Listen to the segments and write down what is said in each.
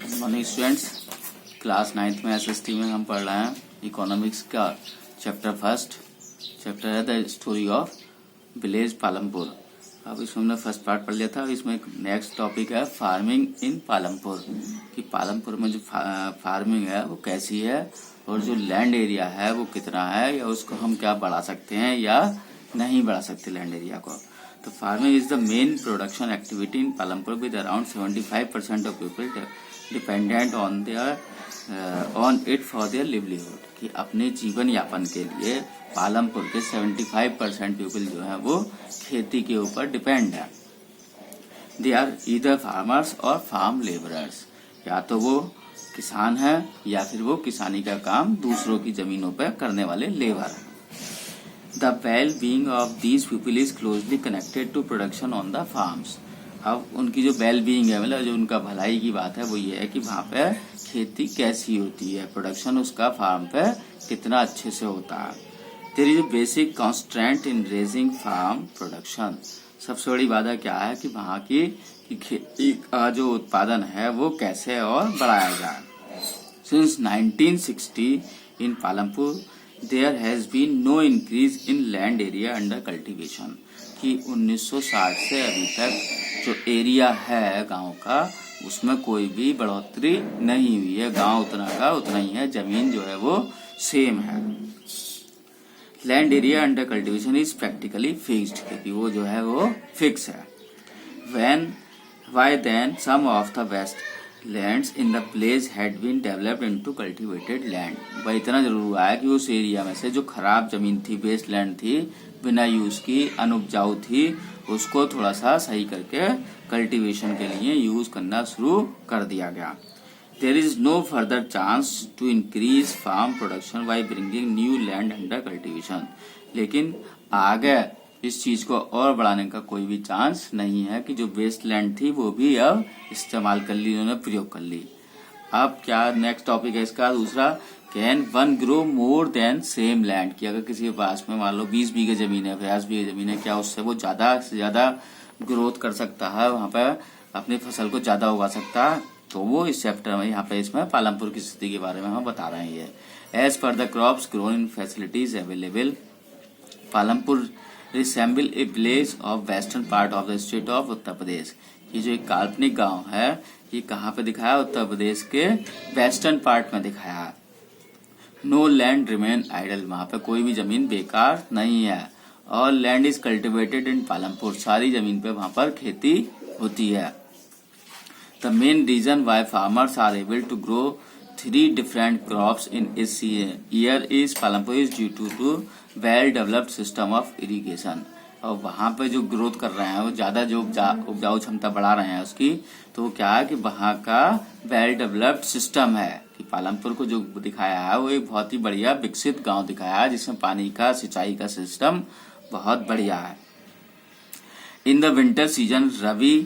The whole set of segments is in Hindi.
मॉर्निंग स्टूडेंट्स, क्लास 9th में एसएसटी में हम पढ़ रहे हैं इकोनॉमिक्स का चैप्टर फर्स्ट। चैप्टर है the story of village Palampur. अब इसमें हमने फर्स्ट पार्ट पढ़ लिया था। इसमें एक नेक्स्ट टॉपिक है फार्मिंग इन पालमपुर, कि पालमपुर में जो फार्मिंग है वो कैसी है और जो लैंड एरिया है वो कितना है, या उसको हम क्या बढ़ा सकते हैं या नहीं बढ़ा सकते लैंड एरिया को। तो farming is the main production activity in Palampur with around 75% of people dependent on it for their livelihood, कि अपने जीवन यापन के लिए पालमपुर के 75% पीपल जो है वो खेती के ऊपर डिपेंड है। दे आर ईदर फार्मर्स और फार्म लेबरर्स, या तो वो किसान है या फिर वो किसानी का काम दूसरों की जमीनों पर करने वाले लेबर है। The well-being of these people is closely connected to production on the farms. अब उनकी जो well-being है, मतलब जो उनका भलाई की बात है, वो ये है कि वहाँ पे खेती कैसी होती है, प्रोडक्शन उसका फार्म पे कितना अच्छे से होता है। There is a basic constraint in raising farm production. सबसे बड़ी बात क्या है कि वहाँ की खेती का जो उत्पादन है वो कैसे और बढ़ाया जाए। Since 1960 in Palampur there has been no increase in land area under cultivation, कि 1960 से अभी तक जो एरिया है गांव का उसमें कोई भी बढ़ोतरी नहीं हुई है। गांव उतना का उतना ही है, जमीन जो है वो सेम है। Land area under cultivation is practically fixed, क्योंकि वो जो है वो फिक्स है। Why then some of the best lands in the place had been developed into cultivated land? भाई इतना जरूर हुआ है कि उस एरिया में से जो खराब जमीन थी, वेस्ट लैंड थी, बिना यूज की अनुपजाऊ थी, उसको थोड़ा सा सही करके कल्टीवेशन के लिए यूज करना शुरू कर दिया गया। There is no further chance to increase farm production by bringing new land under cultivation. लेकिन आगे इस चीज को और बढ़ाने का कोई भी चांस नहीं है कि जो वेस्ट लैंड थी वो भी अब इस्तेमाल कर ली, उन्होंने प्रयोग कर ली। अब क्या नेक्स्ट टॉपिक है इसका दूसरा, can one grow more than same land, कि अगर किसी के पास में मान लो 20 बीघे जमीन है, 50 बीघे जमीन है, क्या उससे वो ज्यादा से ज्यादा ग्रोथ कर सकता है, वहां पर अपनी फसल को ज्यादा उगा सकता है। तो वो इस चैप्टर में यहाँ पे इसमें पालमपुर की स्थिति के बारे में हम बता रहे हैं। As per the crops grown in facilities available, Palampur resemble a village of western part of the state of Uttar Pradesh. ये जो एक काल्पनिक गांव है, ये कहाँ पे दिखाया, उत्तर प्रदेश के वेस्टर्न पार्ट में दिखाया है। नो लैंड रिमेन आइडल, वहां पे कोई भी जमीन बेकार नहीं है। और land is cultivated in Palampur, सारी जमीन पे वहां पर खेती होती है। The main reason why farmers are able to grow 3 different crops in this year is Palampur is due to well developed system of irrigation. और वहाँ पे जो ग्रोथ कर रहे हैं वो ज्यादा जो उपजाऊ क्षमता बढ़ा रहे हैं उसकी, तो क्या है कि वहाँ का वेल डेवलप्ड सिस्टम है, कि पालमपुर को जो दिखाया है वो एक बहुत ही बढ़िया विकसित गांव दिखाया है जिसमें पानी का सिंचाई का सिस्टम बहुत बढ़िया है। In the winter season rabi,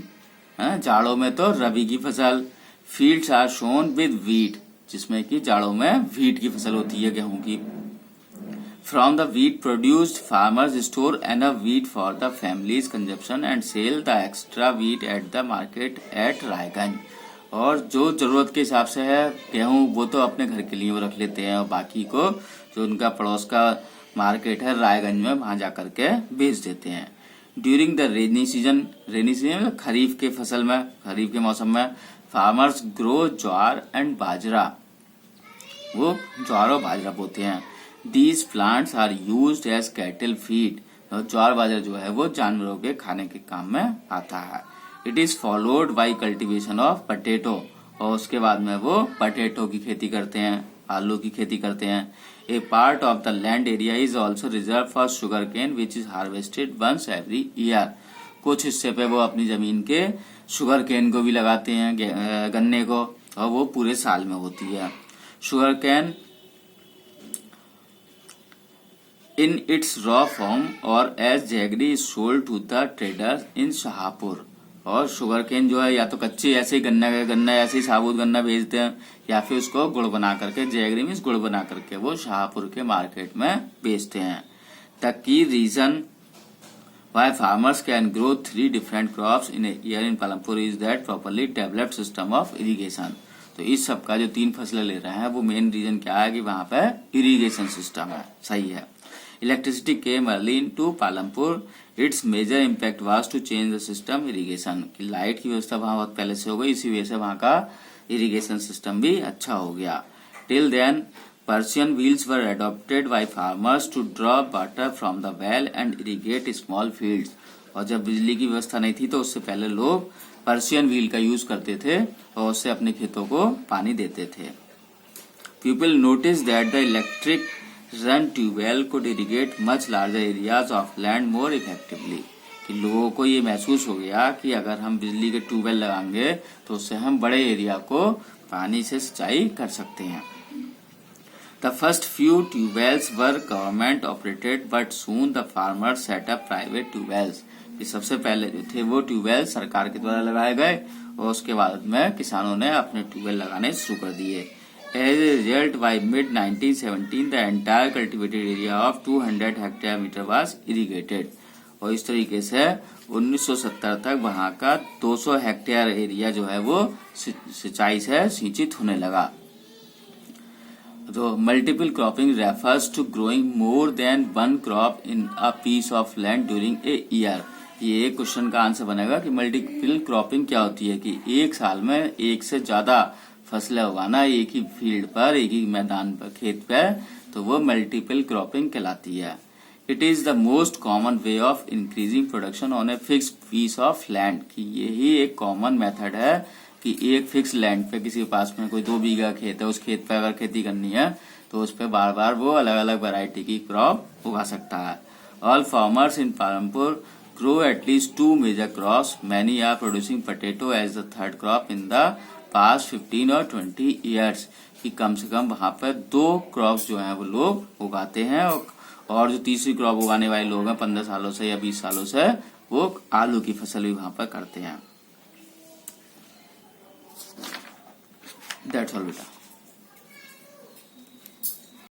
जाड़ों में तो रबी की फसल, fields are sown with wheat, जिसमें कि जाड़ों में वीट की फसल होती है, गेहूं की। From the wheat produced farmers store enough wheat for the family's consumption and sell the extra wheat at the market at Raiganj. और जो जरूरत के हिसाब से है गेहूं वो तो अपने घर के लिए वो रख लेते हैं, और बाकी को जो उनका पड़ोस का मार्केट है रायगंज में, वहां जाकर के बेच देते हैं। During the rainy season kharif के फसल में, खरीफ के मौसम में farmers grow jowar and bajra, वो ज्वार और बाजरा बोते हैं। These plants are used as cattle feed, और ज्वार बाजरा जो है वो जानवरों के खाने के काम में आता है। It is followed by cultivation of potato, और उसके बाद में वो पटेटो की खेती करते हैं, आलू की खेती करते हैं। A part of the land area is also reserve for sugarcane which is harvested once every year. कुछ हिस्से पे वो अपनी जमीन के शुगर केन को भी लगाते हैं, गन्ने को, और वो पूरे साल में होती है। Sugarcane in its raw form और as jaggery is sold to the traders in Shahpur. और शुगर केन जो है या तो कच्चे ऐसे ही गन्ना ऐसे ही साबुत गन्ना भेजते हैं, या फिर उसको गुड़ बना करके, जैगरी मीन्स गुड़ बना करके वो शाहपुर के मार्केट में बेचते हैं। The key reason why farmers can grow 3 different crops in a year in Palampur is that properly developed system of irrigation. तो इस सब का जो 3 फसलें ले रहे हैं वो मेन रीजन क्या है कि वहां पे इरिगेशन सिस्टम है। सही है। Electricity came early into Palampur, its major impact was to change the system irrigation, कि लाइट की व्यवस्था वहां बहुत पहले से हो गई, इसी वजह से वहां का इरिगेशन सिस्टम भी अच्छा हो गया। Till then Persian wheels were adopted by farmers to draw water from the well and irrigate small fields। और जब बिजली की व्यवस्था नहीं थी तो उससे पहले लोग पर्शियन व्हील का यूज करते थे और उससे अपने खेतों को पानी देते थे। People noticed that the electric run tubewell could irrigate much larger areas of land more effectively। कि लोगों को ये महसूस हो गया कि अगर हम बिजली के ट्यूबवेल लगाएंगे तो उससे हम बड़े एरिया को पानी से सिंचाई कर सकते हैं। The first few tubewells were government operated, but soon the farmers set up private tubewells। कि सबसे पहले जो थे वो ट्यूबवेल सरकार के द्वारा लगाए गए और उसके बाद में किसानों ने अपने ट्यूबवेल लगाने शुरू कर दिए। As a result, by mid 1917, the entire cultivated area of 200 hectare meter was irrigated। और इस तरीके से 1970 तक वहां का 200 हेक्टेयर एरिया जो है वो सिंचाई से सिंचित होने लगा। तो multiple cropping refers to growing more than one crop in a piece of land during a year. ये क्वेश्चन का आंसर बनेगा कि मल्टीपल क्रॉपिंग क्या होती है, कि एक साल में एक से ज्यादा फसलें उगाना एक ही फील्ड पर, एक ही मैदान पर, खेत पर, तो वो मल्टीपल क्रॉपिंग कहलाती है। It is the most common way of increasing production on a fix piece of land, कि यही एक कॉमन मेथड है कि एक फिक्स लैंड पे किसी के पास में कोई 2 बीघा खेत है, उस खेत पे अगर खेती करनी है तो उस पे बार बार वो अलग अलग वैरायटी की क्रॉप उगा सकता है। All farmers in Palampur grow at least 2 major crops, many are producing potato as the third crop in the past 15 और 20 ईयर्स। कि कम से कम वहां पर 2 क्रॉप्स जो है वो लोग उगाते हैं और जो तीसरी क्रॉप उगाने वाले लोग हैं 15 सालों से या 20 सालों से, वो आलू की फसल भी वहां पर करते हैं। That's all, beta.